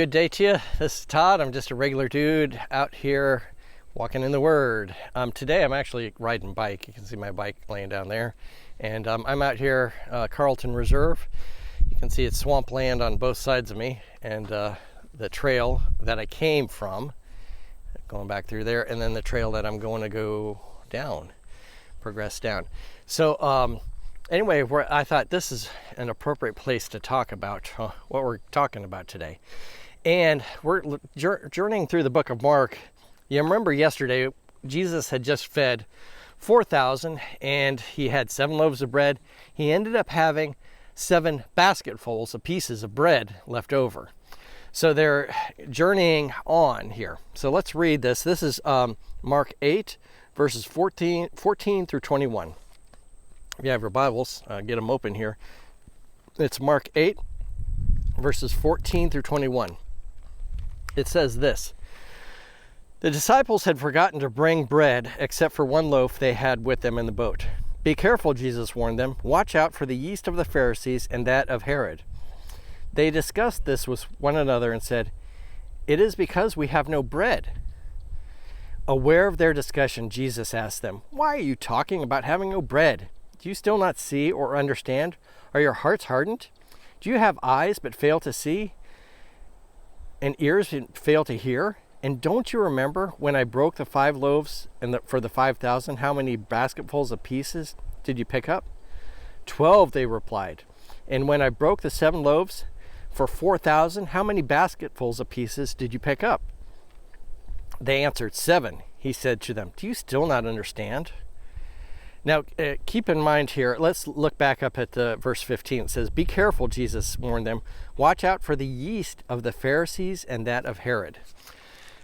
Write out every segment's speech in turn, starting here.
good day to you. This is Todd. I'm just a regular dude out here walking in the Word. Today I'm actually riding bike. You can see my bike laying down there. And I'm out here, Carlton Reserve. You can see it's swampland on both sides of me. And the trail that I came from, going back through there, and then the trail that I'm going to go down, progress down. So anyway, I thought this is an appropriate place to talk about what we're talking about today. And we're journeying through the book of Mark. You remember yesterday, Jesus had just fed 4,000 and he had 7 loaves of bread. He ended up having 7 basketfuls of pieces of bread left over. So they're journeying on here. So let's read this. This is Mark 8, verses 14 through 21. If you have your Bibles, get them open here. It's Mark 8, verses 14 through 21. It says this: The disciples had forgotten to bring bread except for 1 loaf they had with them in the boat. Be careful, Jesus warned them. Watch out for the yeast of the Pharisees and that of Herod. They discussed this with one another and said, It is because we have no bread. Aware of their discussion, Jesus asked them, Why are you talking about having no bread? Do you still not see or understand? Are your hearts hardened? Do you have eyes but fail to see, and ears but fail to hear? And don't you remember when I broke the 5 loaves for the 5,000, how many basketfuls of pieces did you pick up? 12, they replied. And when I broke the 7 loaves for 4,000, how many basketfuls of pieces did you pick up? They answered, 7. He said to them, Do you still not understand? Now, keep in mind here, let's look back up at verse 15. It says, Be careful, Jesus warned them. Watch out for the yeast of the Pharisees and that of Herod.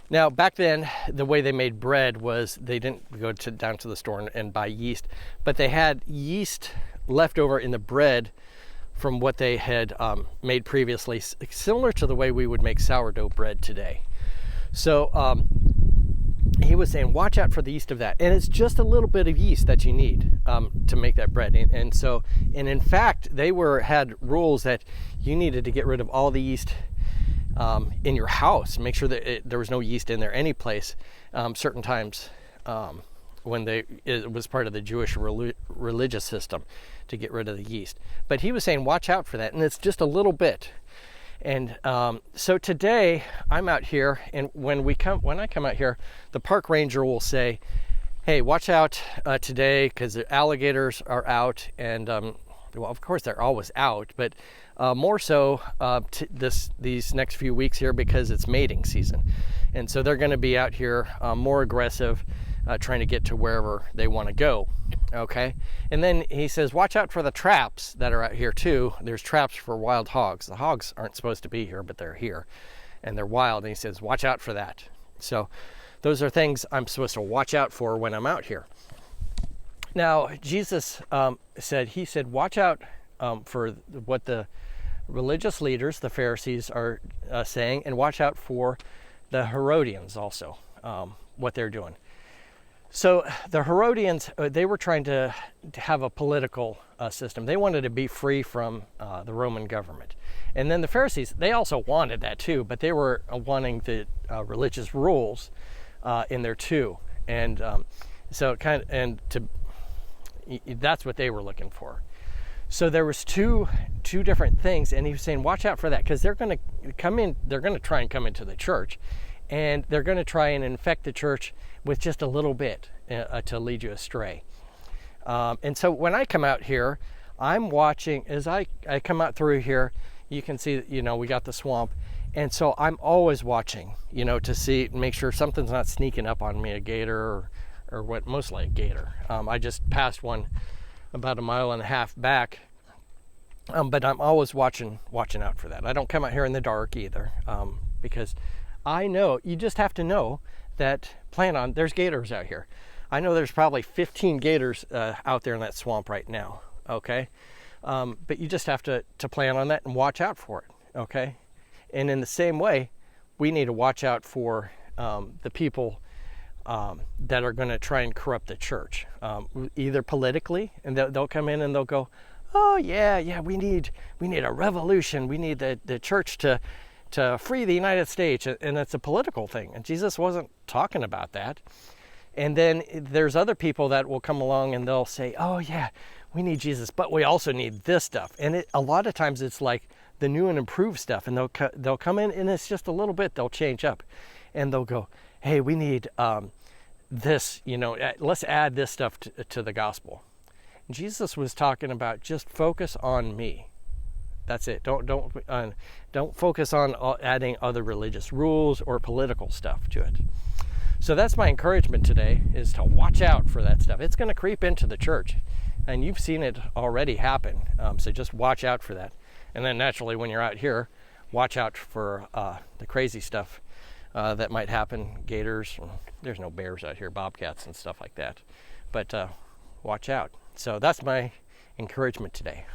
Now, back then, the way they made bread was they didn't go down to the store and buy yeast, but they had yeast left over in the bread from what they had made previously, similar to the way we would make sourdough bread today. So he was saying, watch out for the yeast of that. And it's just a little bit of yeast that you need to make that bread. And in fact, they had rules that you needed to get rid of all the yeast in your house. Make sure that there was no yeast in there any place, certain times when it was part of the Jewish religious system to get rid of the yeast. But he was saying, watch out for that. And it's just a little bit. And so today I'm out here, and when I come out here, the park ranger will say, hey, watch out today because the alligators are out. And well, of course they're always out, but more so these next few weeks here because it's mating season. And so they're going to be out here more aggressive, trying to get to wherever they want to go. Okay. And then he says, watch out for the traps that are out here too. There's traps for wild hogs. The hogs aren't supposed to be here, but they're here and they're wild. And he says, watch out for that. So those are things I'm supposed to watch out for when I'm out here. Now, Jesus said, watch out for what the religious leaders, the Pharisees, are saying, and watch out for the Herodians also, what they're doing. So the Herodians, they were trying to have a political system. They wanted to be free from the Roman government. And then the Pharisees, they also wanted that too, but they were wanting the religious rules in there too. And that's what they were looking for. So there was two different things, and he was saying, watch out for that, because they're going to come in, they're going to try and come into the church, and they're going to try and infect the church with just a little bit to lead you astray. And so when I come out here, I'm watching, as I come out through here, you can see, we got the swamp. And so I'm always watching, to make sure something's not sneaking up on me, a gator or what, mostly a gator. I just passed one about 1.5 miles back. But I'm always watching out for that. I don't come out here in the dark either, because I know, you just have to know that there's gators out here. I know there's probably 15 gators out there in that swamp right now, okay? But you just have to plan on that and watch out for it, okay? And in the same way, we need to watch out for the people that are going to try and corrupt the church, either politically, and they'll come in and they'll go, oh yeah, we need a revolution. We need the church to to free the United States, and it's a political thing. And Jesus wasn't talking about that. And then there's other people that will come along and they'll say, oh yeah, we need Jesus, but we also need this stuff. And a lot of times it's like the new and improved stuff, and they'll come in and it's just a little bit, they'll change up. And they'll go, hey, we need this, let's add this stuff to the gospel. And Jesus was talking about just focus on me. That's it. Don't focus on adding other religious rules or political stuff to it. So that's my encouragement today, is to watch out for that stuff. It's going to creep into the church, and you've seen it already happen. So just watch out for that. And then naturally, when you're out here, watch out for the crazy stuff that might happen. Gators, there's no bears out here, bobcats and stuff like that. But watch out. So that's my encouragement today.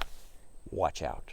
Watch out.